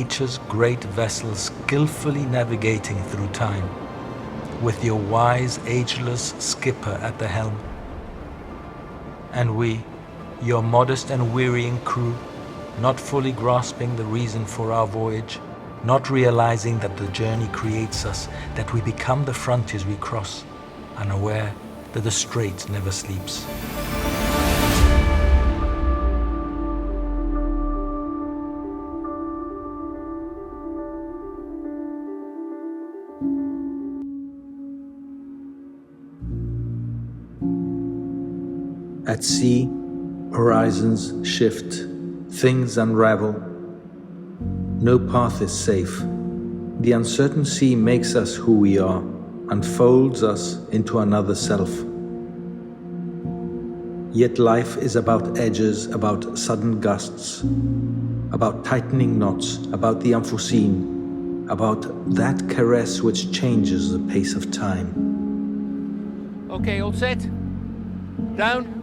nature's great vessel skillfully navigating through time, with your wise, ageless skipper at the helm. And we, your modest and wearying crew, not fully grasping the reason for our voyage, not realizing that the journey creates us, that we become the frontiers we cross, unaware that the strait never sleeps. At sea, horizons shift, things unravel. No path is safe. The uncertain sea makes us who we are, unfolds us into another self. Yet life is about edges, about sudden gusts, about tightening knots, about the unforeseen, about that caress which changes the pace of time. Okay, all set? Down?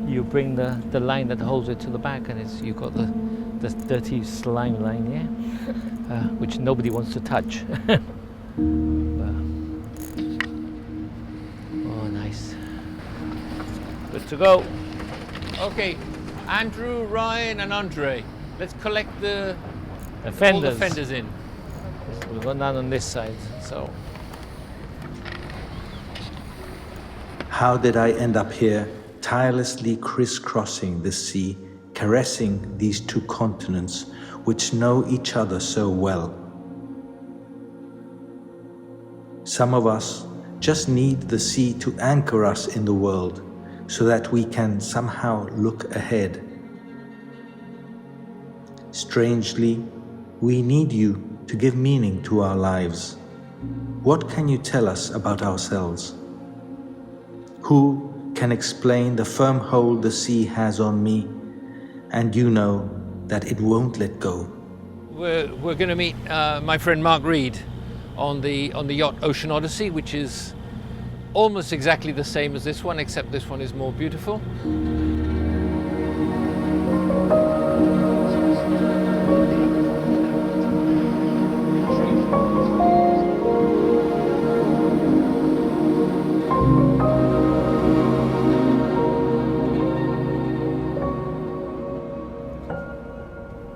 You bring the line that holds it to the back, and you've got the dirty slime line, yeah? Which nobody wants to touch. Oh, nice. Good to go. Okay, Andrew, Ryan and Andre, let's collect all the fenders in. We've gone down on this side, so. How did I end up here, tirelessly crisscrossing the sea, caressing these two continents which know each other so well? Some of us just need the sea to anchor us in the world so that we can somehow look ahead. Strangely, we need you to give meaning to our lives. What can you tell us about ourselves? Who can explain the firm hold the sea has on me, and you know that it won't let go? We're going to meet my friend Mark Reed on the yacht Ocean Odyssey, which is almost exactly the same as this one, except this one is more beautiful.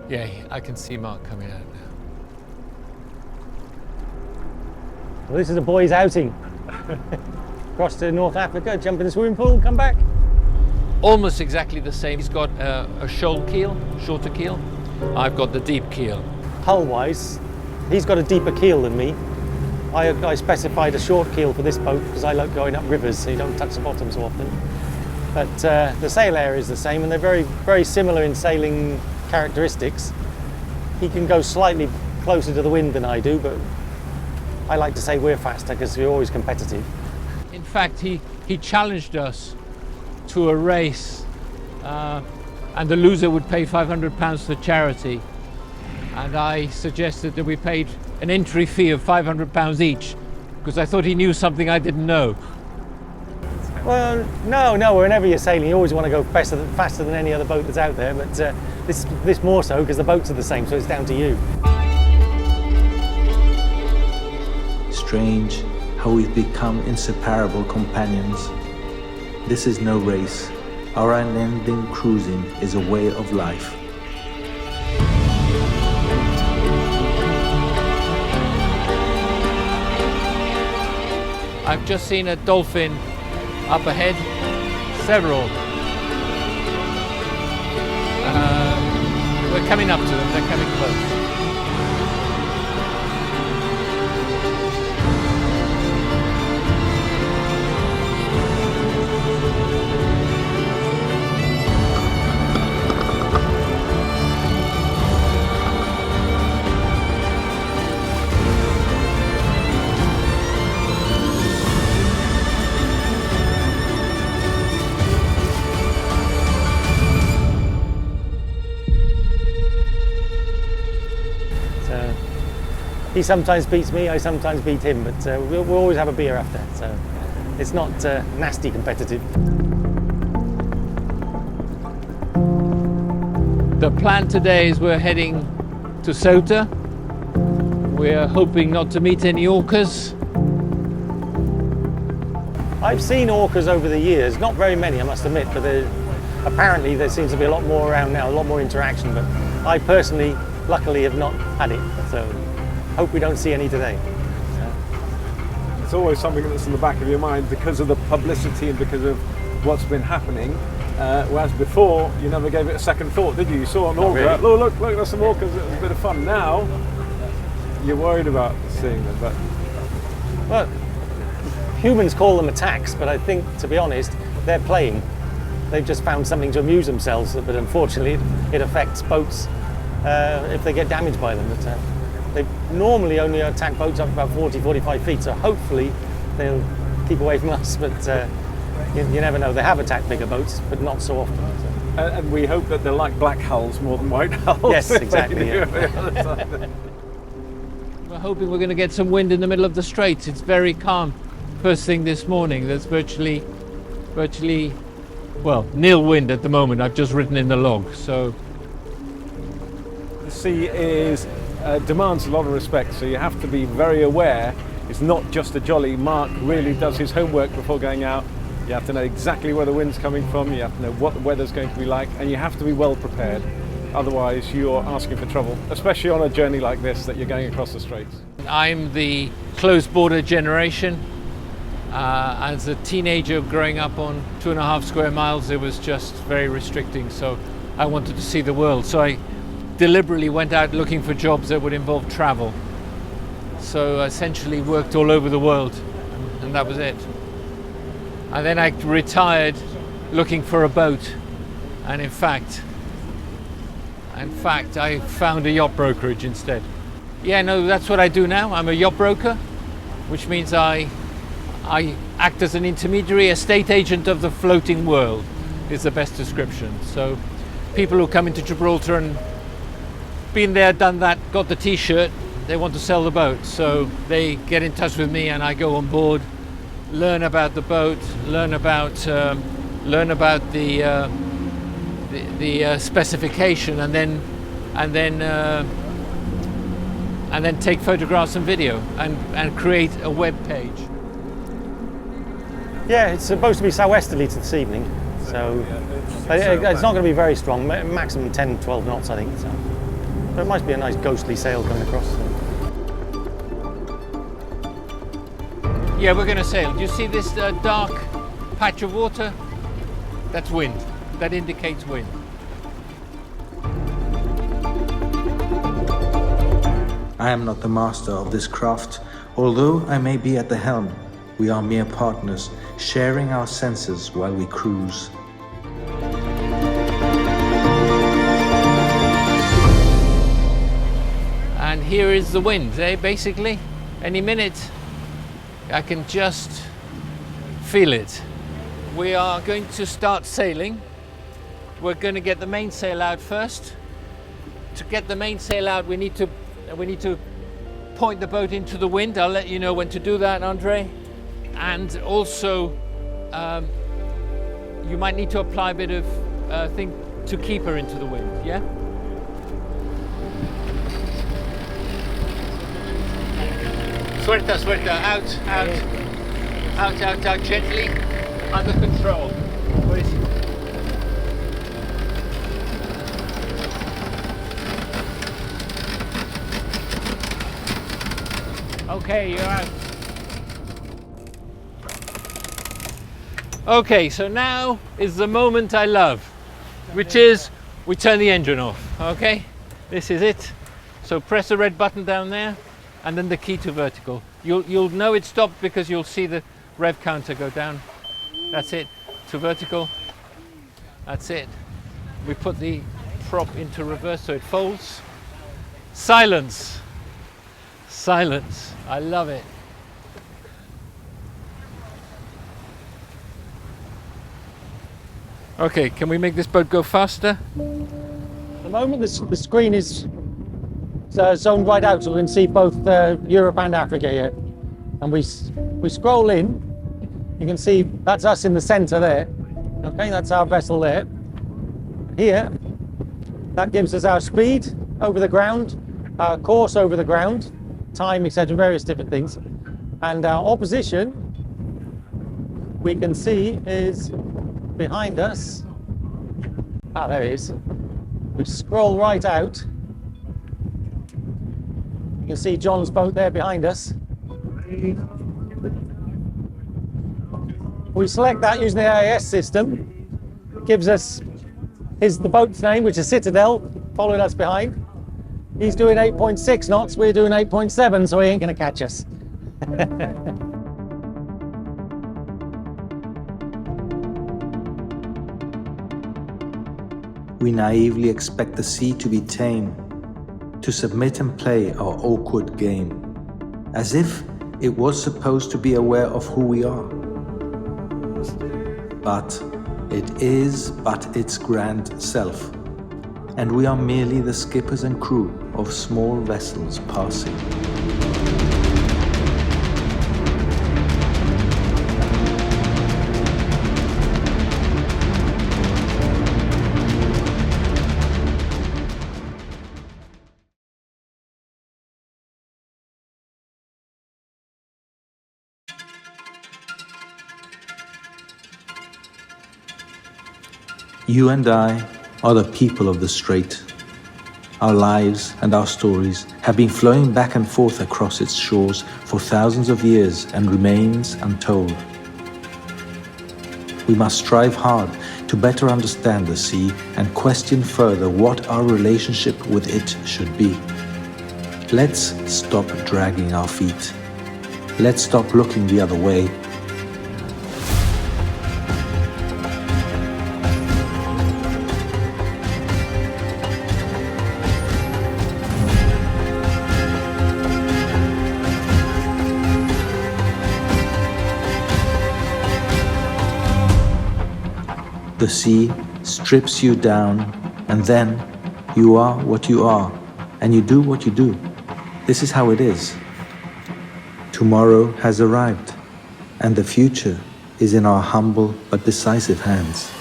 Yeah, I can see Mark coming out now. Well, this is a boys' outing. Cross to North Africa, jump in the swimming pool, come back. Almost exactly the same. He's got a shoal keel, shorter keel. I've got the deep keel. Hull-wise, he's got a deeper keel than me. I specified a short keel for this boat because I like going up rivers so you don't touch the bottom so often. But the sail area is the same, and they're very, very similar in sailing characteristics. He can go slightly closer to the wind than I do, but I like to say we're faster because we're always competitive. In fact, he challenged us to a race, and the loser would pay £500 to charity. And I suggested that we paid an entry fee of £500 each, because I thought he knew something I didn't know. Well, no, whenever you're sailing, you always want to go faster than any other boat that's out there, but this more so because the boats are the same, so it's down to you. Strange how we've become inseparable companions. This is no race. Our unending cruising is a way of life. I've just seen a dolphin up ahead, several. We're coming up to them, they're coming close. He sometimes beats me, I sometimes beat him, but we'll always have a beer after, so it's not nasty competitive. The plan today is we're heading to Ceuta. We're hoping not to meet any orcas. I've seen orcas over the years, not very many I must admit, but apparently there seems to be a lot more around now, a lot more interaction, but I personally, luckily, have not had it, so hope we don't see any today. It's always something that's in the back of your mind because of the publicity and because of what's been happening. Whereas before, you never gave it a second thought, did you? You saw an orca, really. oh look, there's some orcas, it was a bit of fun. Now, you're worried about seeing them, but... Well, humans call them attacks, but I think, to be honest, they're playing. They've just found something to amuse themselves, but unfortunately it affects boats if they get damaged by them. But, they normally only attack boats up about 40, 45 feet, so hopefully they'll keep away from us, but you never know. They have attacked bigger boats, but not so often. So. And we hope that they're like black hulls more than white hulls. Yes, exactly. Yeah. We're hoping we're going to get some wind in the middle of the Straits. It's very calm first thing this morning. There's virtually, well, nil wind at the moment. I've just written in the log, so... The sea demands a lot of respect, so you have to be very aware. It's not just a jolly. Mark really does his homework before going out. You have to know exactly where the wind's coming from, you have to know what the weather's going to be like, and you have to be well prepared. Otherwise you're asking for trouble, especially on a journey like this that you're going across the Straits. I'm the closed border generation. As a teenager growing up on 2.5 square miles, it was just very restricting, so I wanted to see the world. So I deliberately went out looking for jobs that would involve travel. So essentially worked all over the world, and that was it. And then I retired looking for a boat, and in fact I found a yacht brokerage instead. Yeah, no, that's what I do now. I'm a yacht broker, which means I act as an intermediary, estate agent of the floating world is the best description. So people who come into Gibraltar and been there, done that, got the t-shirt, they want to sell the boat, so they get in touch with me and I go on board, learn about the boat, learn about the specification, and then take photographs and video and create a web page. Yeah, it's supposed to be southwesterly this evening, so it's not going to be very strong, maximum 10, 12 knots I think. So. But it might be a nice ghostly sail going across. So. Yeah, we're going to sail. Do you see this dark patch of water? That's wind. That indicates wind. I am not the master of this craft, although I may be at the helm. We are mere partners, sharing our senses while we cruise. And here is the wind, basically. Any minute, I can just feel it. We are going to start sailing. We're going to get the mainsail out first. To get the mainsail out, we need to point the boat into the wind. I'll let you know when to do that, Andre. And also, you might need to apply a bit of thing to keep her into the wind, yeah? Suelta, suelta, out, gently, under control. Where is he? Okay, you're out. Okay, so now is the moment I love, which is we turn the engine off, okay? This is it. So press the red button down there and then the key to vertical. You'll know it stopped because you'll see the rev counter go down. That's it, to vertical. That's it. We put the prop into reverse so it folds. Silence. Silence. I love it. Okay, can we make this boat go faster? At the moment the screen is zoned right out, so we can see both Europe and Africa here. And we scroll in, you can see that's us in the centre there. Okay, that's our vessel there. Here, that gives us our speed over the ground, our course over the ground, time, etc., various different things. And our opposition, we can see, is behind us. Ah, there it is. We scroll right out. You can see John's boat there behind us. We select that using the AIS system. It gives us the boat's name, which is Citadel, following us behind. He's doing 8.6 knots, we're doing 8.7, so he ain't gonna catch us. We naively expect the sea to be tame, to submit and play our awkward game, as if it was supposed to be aware of who we are. But it is but its grand self, and we are merely the skippers and crew of small vessels passing. You and I are the people of the Strait. Our lives and our stories have been flowing back and forth across its shores for thousands of years and remains untold. We must strive hard to better understand the sea and question further what our relationship with it should be. Let's stop dragging our feet. Let's stop looking the other way. The sea strips you down, and then you are what you are, and you do what you do. This is how it is. Tomorrow has arrived, and the future is in our humble but decisive hands.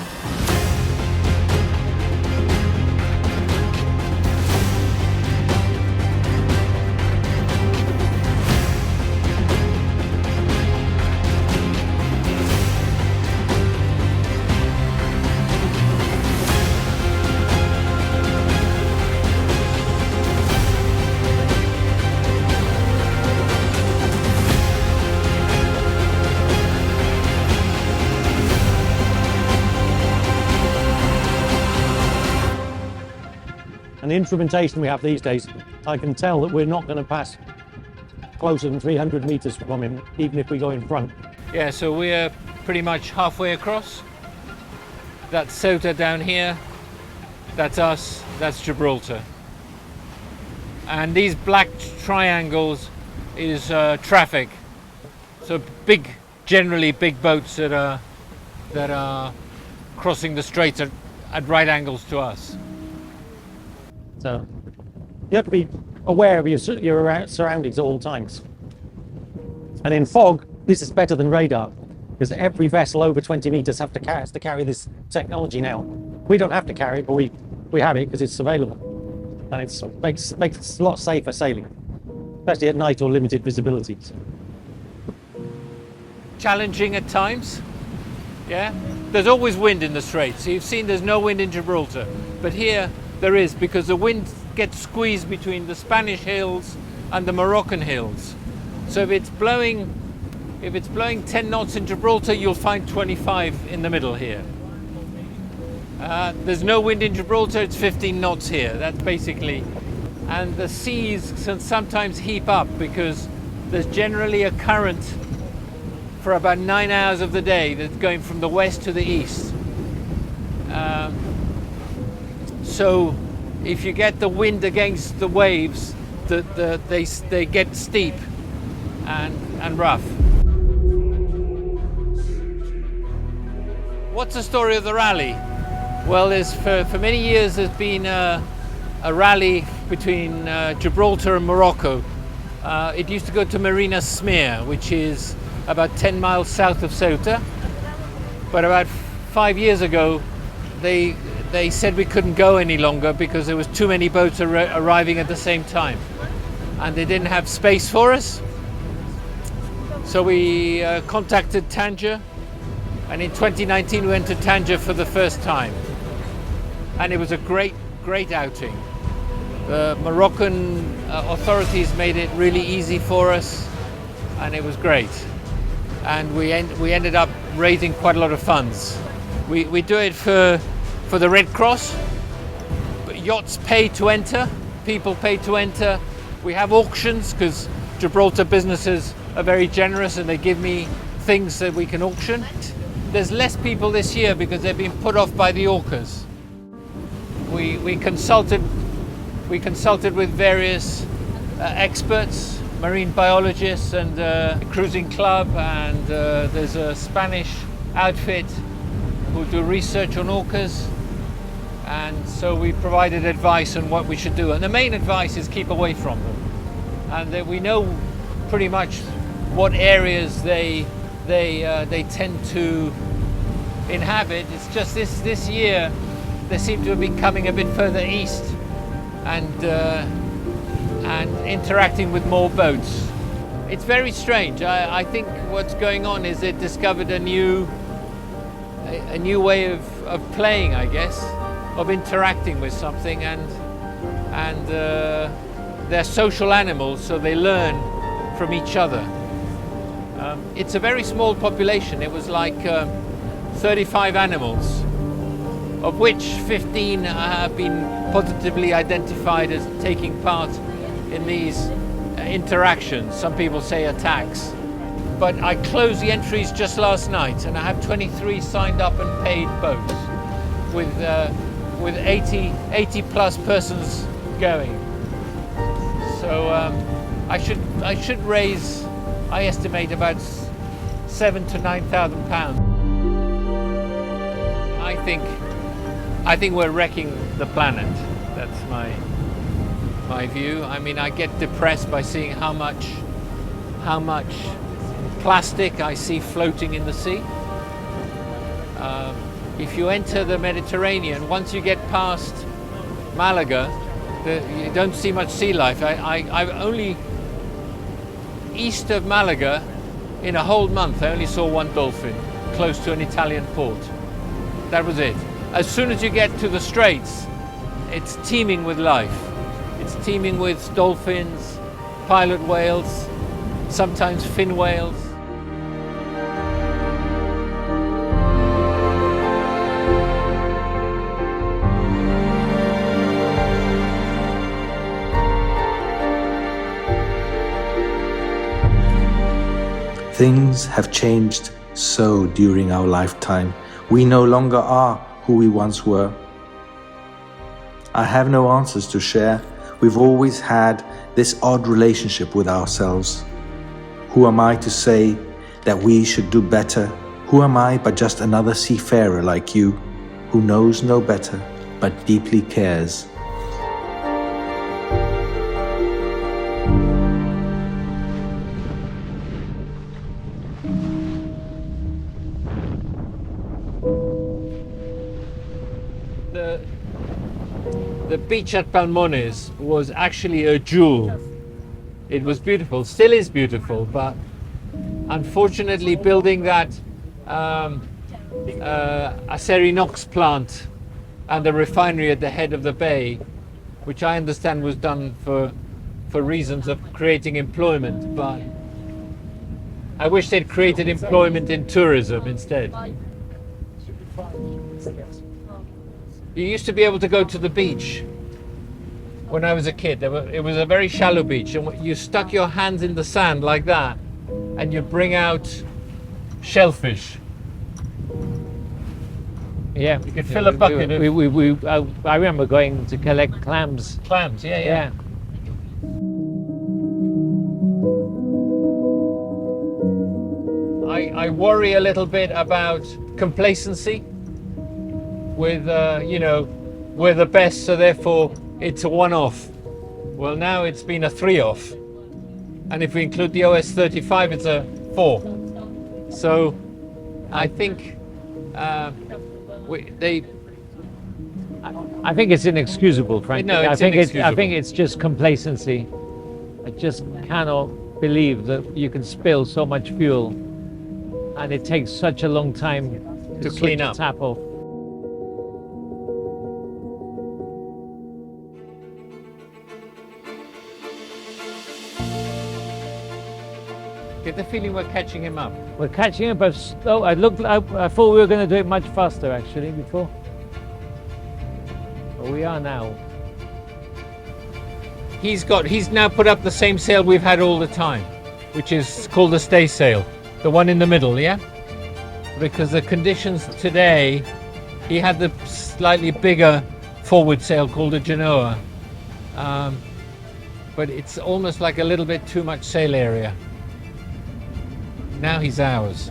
And the instrumentation we have these days, I can tell that we're not going to pass closer than 300 meters from him, even if we go in front. Yeah, so we're pretty much halfway across. That's Ceuta down here, that's us, that's Gibraltar. And these black triangles is traffic. So generally big boats that are crossing the straits at right angles to us. So you have to be aware of your surroundings at all times. And in fog, this is better than radar, because every vessel over 20 meters has to carry this technology now. We don't have to carry it, but we have it because it's available. And it makes it a lot safer sailing, especially at night or limited visibility. Challenging at times, yeah? There's always wind in the Straits. So you've seen there's no wind in Gibraltar, but here there is, because the wind gets squeezed between the Spanish hills and the Moroccan hills. So if it's blowing 10 knots in Gibraltar, you'll find 25 in the middle here. There's no wind in Gibraltar, it's 15 knots here. That's basically, and the seas can sometimes heap up because there's generally a current for about 9 hours of the day that's going from the west to the east. So if you get the wind against the waves, they get steep and rough. What's the story of the rally? Well, for many years there's been a rally between Gibraltar and Morocco. It used to go to Marina Smeer, which is about 10 miles south of Ceuta. But about 5 years ago, they they said we couldn't go any longer because there was too many boats arriving at the same time, and they didn't have space for us. So we contacted Tangier, and in 2019 we went to Tangier for the first time, and it was a great outing. The Moroccan authorities made it really easy for us, and it was great. And we ended up raising quite a lot of funds. We do it for the Red Cross. Yachts pay to enter, people pay to enter. We have auctions because Gibraltar businesses are very generous and they give me things that we can auction. There's less people this year because they've been put off by the orcas. We consulted with various experts, marine biologists and a cruising club, and there's a Spanish outfit who do research on orcas, and so we provided advice on what we should do. And the main advice is keep away from them, and that we know pretty much what areas they tend to inhabit. It's just this year they seem to have been coming a bit further east and interacting with more boats. It's very strange. I think what's going on is they discovered a new way of playing, I guess, of interacting with something, and they're social animals, so they learn from each other. It's a very small population. It was like 35 animals, of which 15 have been positively identified as taking part in these interactions. Some people say attacks. But I closed the entries just last night, and I have 23 signed up and paid boats with 80 plus persons going. So I should raise, I estimate, about £7,000 to £9,000. I think we're wrecking the planet. That's my view. I mean, I get depressed by seeing how much plastic I see floating in the sea. If you enter the Mediterranean, once you get past Malaga, you don't see much sea life. I've only east of Malaga, in a whole month, I only saw one dolphin close to an Italian port. That was it. As soon as you get to the Straits, it's teeming with life. It's teeming with dolphins, pilot whales, sometimes fin whales. Things have changed so during our lifetime. We no longer are who we once were. I have no answers to share. We've always had this odd relationship with ourselves. Who am I to say that we should do better? Who am I but just another seafarer like you, who knows no better but deeply cares? The beach at Palmones was actually a jewel. It was beautiful, still is beautiful, but unfortunately building that Acerinox plant and the refinery at the head of the bay, which I understand was done for reasons of creating employment, but I wish they'd created employment in tourism instead. You used to be able to go to the beach when I was a kid. It was a very shallow beach, and you stuck your hands in the sand like that, and you'd bring out shellfish. Yeah, you could fill a bucket. I remember going to collect clams. Clams, yeah. I worry a little bit about complacency. With we're the best, so therefore it's a one-off. Well, now it's been a three-off, and if we include the OS35, it's a 4. So I think I think it's inexcusable, frankly. No, it's I think inexcusable. it's just complacency. I just cannot believe that you can spill so much fuel, and it takes such a long time to clean switch up. the tap off. Get the feeling we're catching him up. We're catching up, but slow. I thought we were going to do it much faster actually before, but we are now. He's now put up the same sail we've had all the time, which is called the stay sail, the one in the middle, yeah? Because the conditions today, he had the slightly bigger forward sail called a Genoa, but it's almost like a little bit too much sail area. Now he's ours.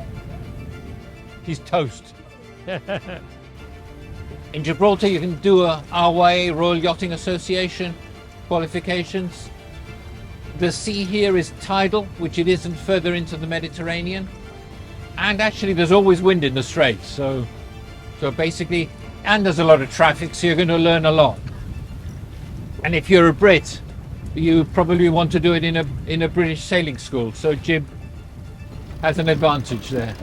He's toast. In Gibraltar, you can do a RYA, Royal Yachting Association qualifications. The sea here is tidal, which it isn't further into the Mediterranean. And actually there's always wind in the Straits. So basically, and there's a lot of traffic, so you're going to learn a lot. And if you're a Brit, you probably want to do it in a British sailing school. So Jib has an advantage there.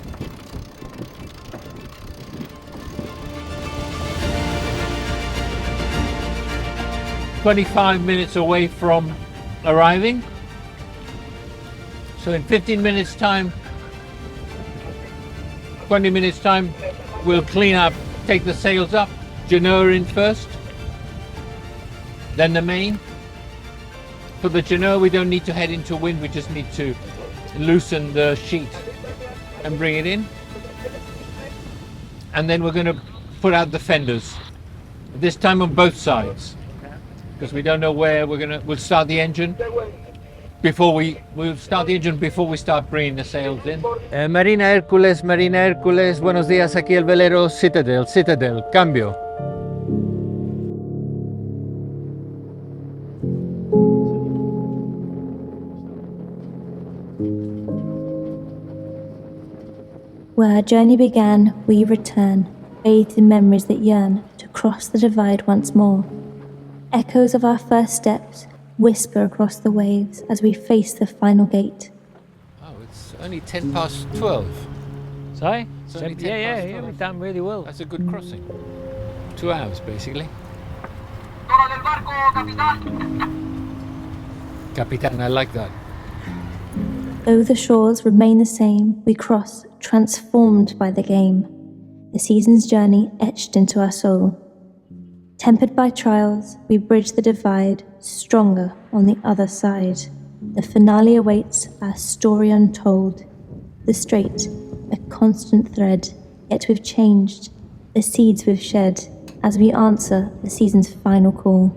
"25 minutes away from arriving. So in 15 minutes time, 20 minutes time, we'll clean up, take the sails up, Genoa in first, then the main. For the Genoa, we don't need to head into wind, we just need to loosen the sheet and bring it in. And then we're going to put out the fenders, this time on both sides, because we don't know where we'll start the engine we'll start the engine before we start bringing the sails in. Marina Hércules, buenos días, aquí el velero Citadel, cambio. Where our journey began, we return, bathed in memories that yearn to cross the divide once more. Echoes of our first steps whisper across the waves as we face the final gate. Oh, it's only 10 past 12. Sorry? It's only 10 Yeah, past 12. we've done really well. That's a good crossing. 2 hours, basically. Capitan, I like that. Though the shores remain the same, we cross, transformed by the game. The season's journey etched into our soul. Tempered by trials, we bridge the divide, stronger on the other side. The finale awaits, our story untold. The strait, a constant thread, yet we've changed, the seeds we've shed, as we answer the season's final call.